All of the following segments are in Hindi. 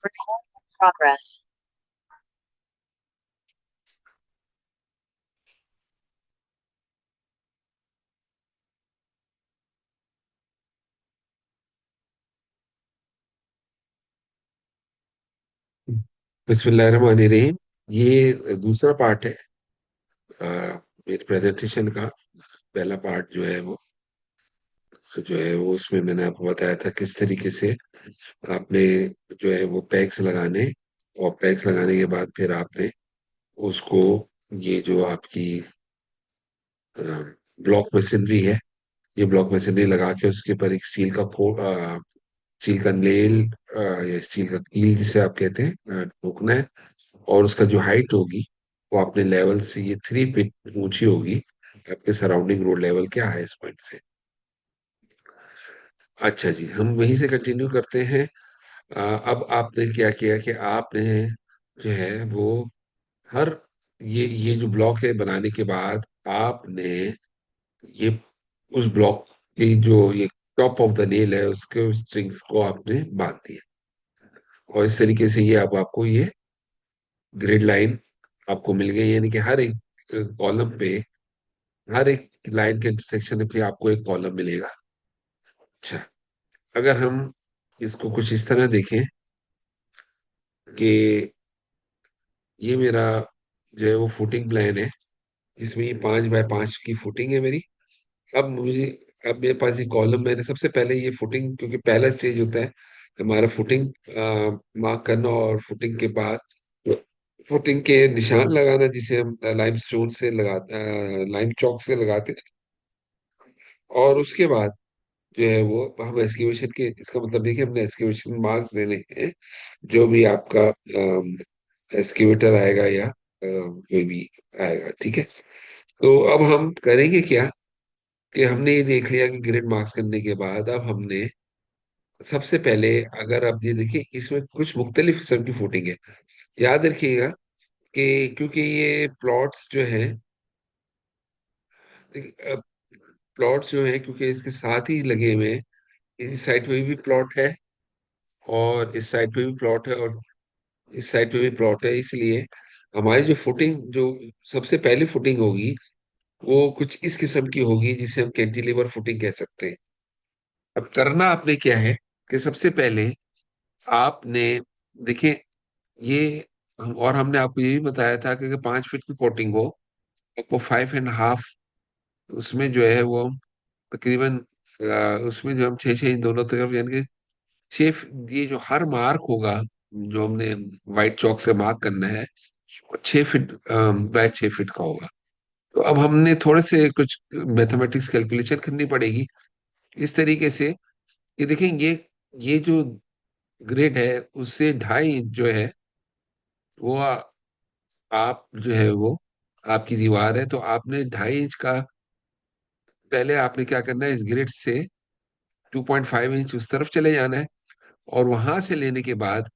Progress. बिस्मिल्लाहिर्रहमानिर्रहीम। ये दूसरा पार्ट है अ, मेरे प्रेजेंटेशन का। पहला पार्ट जो है वो उसमें मैंने आपको बताया था किस तरीके से आपने जो है वो पैक्स लगाने, और पैक्स लगाने के बाद फिर आपने उसको, ये जो आपकी ब्लॉक मशीनरी है, ये ब्लॉक मशीनरी लगा के उसके ऊपर एक स्टील का नेल या स्टील का कील जिसे आप कहते हैं ठोकना है। और उसका जो हाइट होगी वो अपने लेवल से ये 3 फीट ऊंची होगी, आपके सराउंडिंग रोड लेवल के हाईएस्ट पॉइंट से। अच्छा जी, हम वहीं से कंटिन्यू करते हैं। अब आपने क्या किया कि आपने जो है वो हर ये जो ब्लॉक है बनाने के बाद आपने ये उस ब्लॉक की जो ये टॉप ऑफ द नेल है उसके स्ट्रिंग्स को आपने बांध दिया। और इस तरीके से ये अब आपको ये ग्रिड लाइन आपको मिल गई, यानी कि हर एक कॉलम पे, हर एक लाइन के इंटरसेक्शन पे आपको एक कॉलम मिलेगा। अच्छा, अगर हम इसको कुछ इस तरह देखें कि ये मेरा जो है वो फुटिंग प्लान है, जिसमें ये 5 बाय 5 की फुटिंग है मेरी। अब मुझे अब मेरे पास ये कॉलम, मैंने सबसे पहले ये फुटिंग, क्योंकि पहला स्टेज होता है हमारा फुटिंग मार्क करना, और फुटिंग के बाद फुटिंग के निशान लगाना, जिसे हम लाइम स्टोन से लगाते, लाइम चौक से लगाते हैं। और उसके बाद जो है वो हम एस्केवेशन के, इसका मतलब देखिए हमने एस्केवेशन मार्क्स देने हैं। जो भी आपका एस्केवेटर आएगा या कोई भी आएगा, ठीक है। तो अब हम करेंगे क्या कि हमने ये देख लिया कि ग्रिड मार्क्स करने के बाद अब हमने सबसे पहले, अगर आप ये देखिए इसमें कुछ मुख्तलिफ किस्म की फुटिंग है। याद रखिएगा कि क्योंकि ये प्लॉट्स जो है, प्लॉट्स जो है क्योंकि इसके साथ ही लगे हुए हैं, इस साइड पे भी प्लॉट है और इस साइड पे भी प्लॉट है और इस साइड पे भी प्लॉट है, इसलिए हमारी जो फुटिंग, जो सबसे पहली फुटिंग होगी वो कुछ इस किस्म की होगी जिसे हम कैंटिलीवर फुटिंग कह सकते हैं। अब करना आपने क्या है कि सबसे पहले आपने देखिए ये और हमने आपको ये भी बताया था कि अगर 5 फीट की फुटिंग हो, आपको 5.5, उसमें जो है वो तकरीबन उसमें जो हम 6 6 इंच दोनों तरफ, यानी कि ये जो हर मार्क होगा जो हमने व्हाइट चौक से मार्क करना है, वो 6 फीट बाय 6 फीट का होगा। तो अब हमने थोड़े से कुछ मैथमेटिक्स कैलकुलेशन करनी पड़ेगी इस तरीके से कि देखें ये जो ग्रिड है उससे 2.5 इंच जो है वो आप जो है वो आपकी दीवार है, तो आपने 2.5 इंच का, पहले आपने क्या करना है, इस ग्रिड से 2.5 इंच उस तरफ चले जाना है। और वहां से लेने के बाद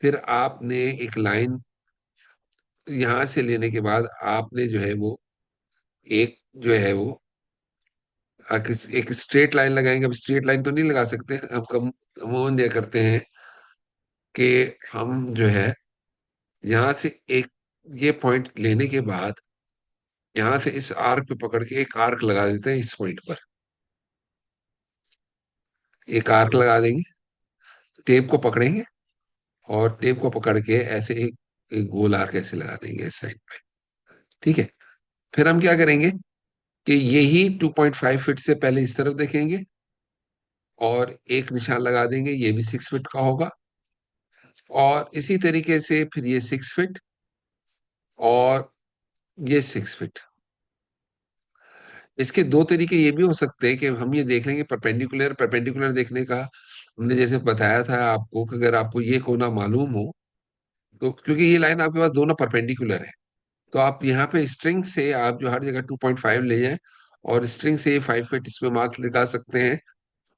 फिर आपने एक लाइन, यहां से लेने के बाद आपने जो है वो एक जो है वो एक स्ट्रेट लाइन लगाएंगे। अब स्ट्रेट लाइन तो नहीं लगा सकते, हम कम अमूमन ये करते हैं कि हम जो है यहाँ से एक ये पॉइंट लेने के बाद यहाँ से इस आर्क पे पकड़ के एक आर्क लगा देते हैं इस पॉइंट पर। एक आर्क लगा देंगे, टेप को पकड़ेंगे और टेप को पकड़ के ऐसे एक गोल आर्क ऐसे लगा देंगे इस साइड पे, ठीक है। फिर हम क्या करेंगे कि यही 2.5 फीट से पहले इस तरफ देखेंगे और एक निशान लगा देंगे, ये भी 6 फीट का होगा। और इसी तरीके से फिर ये 6 फीट और ये 6 फीट। इसके दो तरीके ये भी हो सकते हैं कि हम ये देख लेंगे परपेंडिकुलर परपेंडिकुलर देखने का। हमने जैसे बताया था आपको कि अगर आपको ये कोना मालूम हो, तो क्योंकि ये लाइन आपके पास दोनों परपेंडिकुलर है, तो आप यहाँ पे स्ट्रिंग से आप जो हर जगह 2.5 ले जाएं और स्ट्रिंग से 5 फीट इसमें मार्क लगा सकते हैं,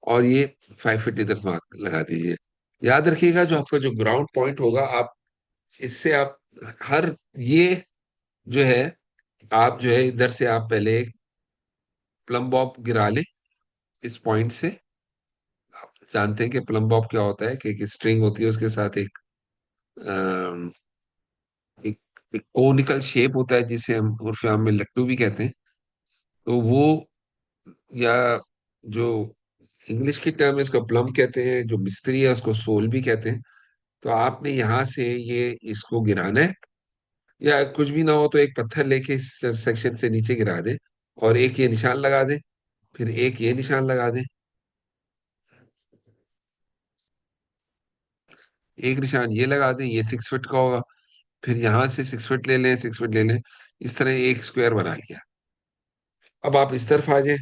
और ये 5 फीट इधर मार्क लगा दीजिए। याद रखिएगा जो आपका जो ग्राउंड पॉइंट होगा, आप इससे आप हर ये जो है, आप जो है इधर से आप पहले एक प्लम बॉब गिरा लें इस पॉइंट से। आप जानते हैं कि प्लम बॉब क्या होता है कि एक स्ट्रिंग होती है उसके साथ एक अम, एक, एक कोनिकल शेप होता है जिसे हम उर्फ आम में लट्टू भी कहते हैं। तो वो, या जो इंग्लिश की टर्म है इसको प्लम कहते हैं, जो मिस्त्री है उसको सोल भी कहते हैं। तो आपने यहाँ से ये इसको गिराना है, या कुछ भी ना हो तो एक पत्थर लेके इस सेक्शन से नीचे गिरा दे, और एक ये निशान लगा दे, फिर एक ये निशान लगा दे, एक निशान ये लगा दे, ये 6 फीट का होगा। फिर यहाँ से 6 फीट ले लें, 6 फीट ले लें। इस तरह एक स्क्वायर बना लिया। अब आप इस तरफ आ जाएं।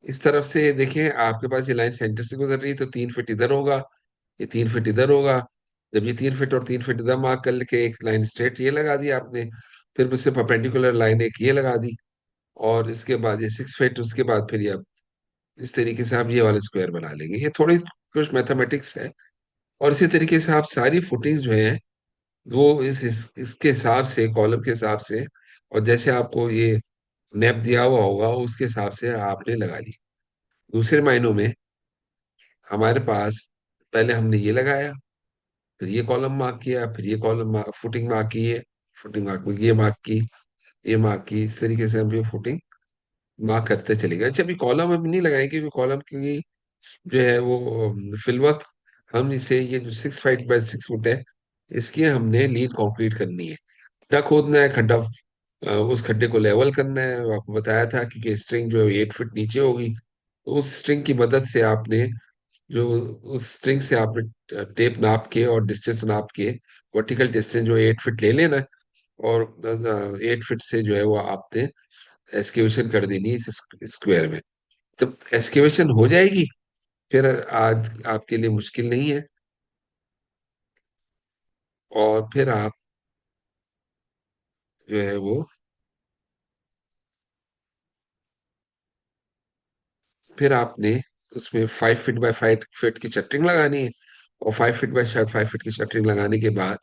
इस तरफ से देखें, आपके पास ये लाइन सेंटर से गुजर रही है, तो 3 फीट इधर होगा, ये 3 फीट इधर होगा। जब ये 3 फीट और 3 फीट इधर मार्क कर लेके एक लाइन स्ट्रेट ये लगा दी आपने, फिर उससे परपेंडिकुलर लाइन एक ये लगा दी, और इसके बाद ये 6 फीट, उसके बाद फिर ये आप इस तरीके से आप ये वाला स्क्वायर बना लेंगे। ये थोड़ी कुछ मैथमेटिक्स है। और इसी तरीके से आप सारी फुटिंग्स जो है वो इसके हिसाब से, कॉलम के हिसाब से, और जैसे आपको ये नैप दिया हुआ होगा उसके हिसाब से आपने लगा ली। दूसरे मायनों में हमारे पास, पहले हमने ये लगाया, फिर ये कॉलम मार्क किया, फिर ये कॉलम फुटिंग मार्क की है, फुटिंग मार्क में ये मार्क की, ये मार्क की, इस तरीके से हम ये फुटिंग मार्क करते चले गए। अच्छा, अभी कॉलम हम नहीं लगाएंगे क्योंकि कॉलम की जो है वो फिल वक्त हम इसे, ये जो 6 फीट बाय 6 फुट है, इसकी हमने लीड कंक्रीट करनी है। खड्डा खोदना है, खड्डा उस खड्डे को लेवल करना है। आपको बताया था क्योंकि स्ट्रिंग जो है 8 फीट नीचे होगी, तो उस स्ट्रिंग की मदद से आपने, जो उस स्ट्रिंग से आपने टेप नाप के और डिस्टेंस नाप के, वर्टिकल डिस्टेंस जो 8 फीट ले लेना है, और 8 फीट से जो है वो आपने एस्केवेशन कर देनी है इस स्क्वायर में। जब एस्केवेशन हो जाएगी, फिर आज आपके लिए मुश्किल नहीं है। और जो है वो फिर आपने उसमें 5 फीट बाय 5 फीट की शटरिंग लगानी है। और 5 फीट बाय 5 फीट की शटरिंग लगाने के बाद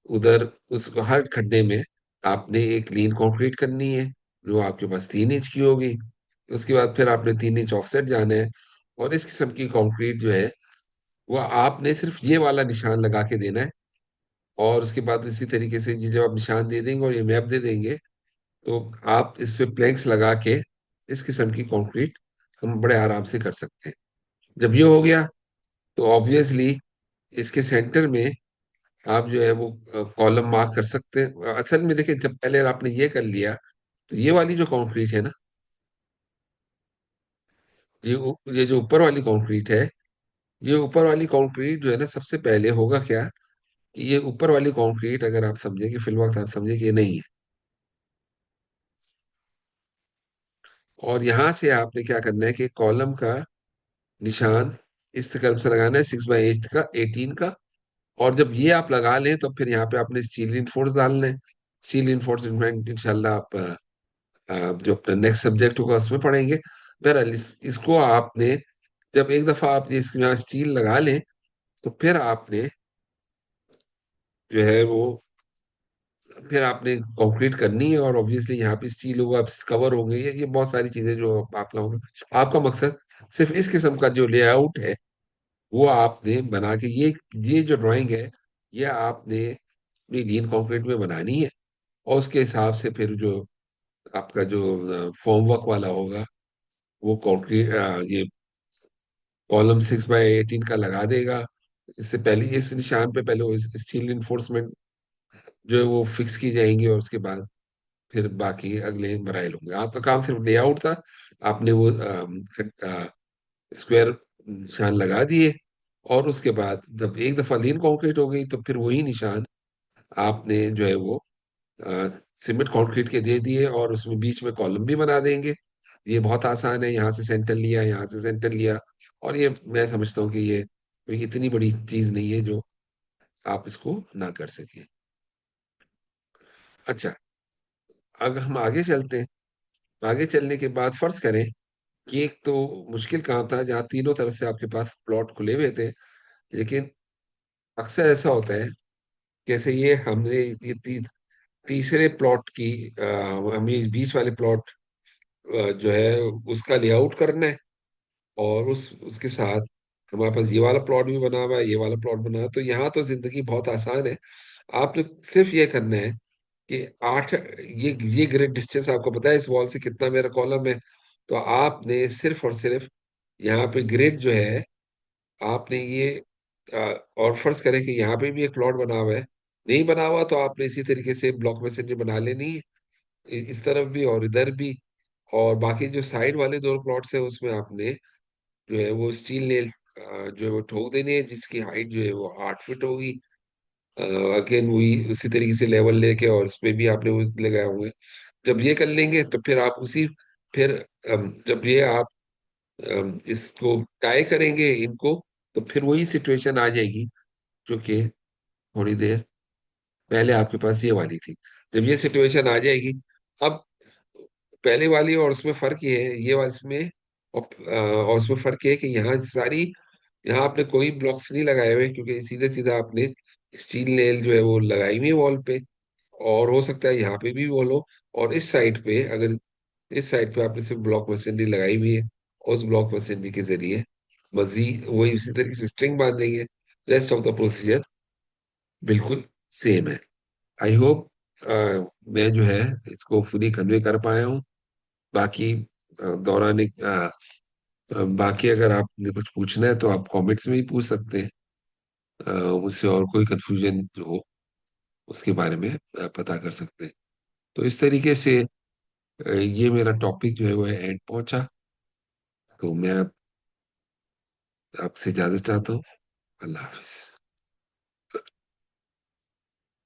उधर उस हर खड्डे में आपने एक लीन कंक्रीट करनी है, जो आपके पास 3 इंच की होगी। उसके बाद फिर आपने 3 इंच ऑफसेट जाना है, और इस किस्म की कंक्रीट जो है वो आपने सिर्फ ये वाला निशान लगा के देना है। और उसके बाद इसी तरीके से ये जब आप निशान दे देंगे और ये मैप दे देंगे, तो आप इस पे प्लैंक्स लगा के इस किस्म की कंक्रीट हम बड़े आराम से कर सकते हैं। जब ये हो गया, तो ऑब्वियसली इसके सेंटर में आप जो है वो कॉलम मार्क कर सकते हैं। असल में देखिए, जब पहले आपने ये कर लिया, तो ये वाली जो कंक्रीट है ना, ये जो ऊपर वाली कंक्रीट है, ये ऊपर वाली कंक्रीट जो है ना, सबसे पहले होगा क्या कि ये ऊपर वाली कंक्रीट, अगर आप समझे कि फिल वक्त आप समझे कि ये नहीं है, और यहाँ से आपने क्या करना है कि कॉलम का निशान इस तरफ से लगाना है, 6/8 का, 18 का। और जब ये आप लगा लें, तो फिर यहाँ पे आपने स्टील इनफोर्स डालना है। स्टील इनफोर्समेंट इंशाल्लाह आप जो अपना नेक्स्ट सब्जेक्ट होगा उसमें पढ़ेंगे। बहरहाल इसको आपने, जब एक दफा आप ये यहाँ स्टील लगा लें, तो जो है वो फिर आपने कंक्रीट करनी है, और ऑब्वियसली यहाँ पे स्टील होगा, कवर होंगे, ये बहुत सारी चीजें जो आपका होगा। आपका मकसद सिर्फ इस किस्म का जो लेआउट है वो आपने बना के, ये जो ड्राइंग है, ये आपने अपनी लीन कंक्रीट में बनानी है। और उसके हिसाब से फिर जो आपका जो फॉर्म वर्क वाला होगा, वो कंक्रीट ये कॉलम 6/18 का लगा देगा। इससे पहले इस निशान पे पहले वो स्टील इन्फोर्समेंट जो है वो फिक्स की जाएंगी, और उसके बाद फिर बाकी अगले मराइल होंगे। आपका काम सिर्फ लेआउट था। आपने वो स्क्वायर निशान लगा दिए, और उसके बाद जब एक दफा लीन कंक्रीट हो गई, तो फिर वही निशान आपने जो है वो सीमेंट कंक्रीट के दे दिए, और उसमें बीच में कॉलम भी बना देंगे। ये बहुत आसान है, यहाँ से सेंटर लिया, यहाँ से सेंटर लिया। और ये मैं समझता हूँ कि ये कोई इतनी बड़ी चीज नहीं है जो आप इसको ना कर सके। अच्छा, अगर हम आगे चलते हैं, आगे चलने के बाद फर्ज करें कि एक तो मुश्किल काम था जहाँ तीनों तरफ से आपके पास प्लॉट खुले हुए थे, लेकिन अक्सर ऐसा होता है, जैसे ये हमने ये तीसरे प्लॉट की, हमें बीच वाले प्लॉट जो है उसका लेआउट करना है, और उसके साथ हमारे पास ये वाला प्लॉट भी बना हुआ है, ये वाला प्लॉट बना हुआ है, तो यहाँ तो जिंदगी बहुत आसान है। आपने सिर्फ ये करना है कि आठ, ये ग्रिड डिस्टेंस आपको पता है इस वॉल से कितना मेरा कॉलम है। तो आपने सिर्फ और सिर्फ यहाँ पे ग्रिड जो है, आपने ये अ, और फर्ज करें कि यहाँ पे भी एक प्लॉट बना हुआ है, नहीं बना हुआ तो आपने इसी तरीके से ब्लॉक मैसेंजर बना लेनी है, इस तरफ भी और इधर भी। और बाकी जो साइड वाले दो प्लॉट्स है उसमें आपने जो है वो स्टील नेल जो है वो ठोक देनी है, जिसकी हाइट जो है वो 8 फीट होगी। अगेन वही उसी तरीके से लेवल लेके, और इस पे भी आपने वो लगाए होंगे। जब ये कर लेंगे तो फिर आप उसी, फिर जब ये आप इसको टाई करेंगे इनको, तो फिर वही सिचुएशन आ जाएगी जो कि थोड़ी देर पहले आपके पास ये वाली थी। जब ये सिचुएशन आ जाएगी, अब पहले वाली और उसमें फर्क ये है, ये वाली इसमें और उसमें फर्क ये है कि यहाँ सारी, यहाँ आपने कोई ब्लॉक्स नहीं लगाए हुए, क्योंकि सीधे सीधा आपने स्टील नेल जो है वो लगाई हुई है वॉल पे। और हो सकता है यहाँ पे भी वॉल हो, और इस साइड पे अगर, इस साइड पे आपने सिर्फ ब्लॉक मशीनरी लगाई हुई है, उस ब्लॉक मशीनरी के जरिए मजीद वही उसी तरीके से स्ट्रिंग बांध देंगे। रेस्ट ऑफ द प्रोसीजर बिल्कुल सेम है। आई होप मैं जो है इसको फुली कन्वे कर पाया हूँ। बाकी दौरान बाकी अगर आपने कुछ पूछना है तो आप कमेंट्स में ही पूछ सकते हैं। मुझसे और कोई कंफ्यूजन जो हो उसके बारे में पता कर सकते हैं। तो इस तरीके से ये मेरा टॉपिक जो है वो एंड पहुंचा। तो मैं आपसे इजाजत चाहता हूँ। अल्लाह हाफिज।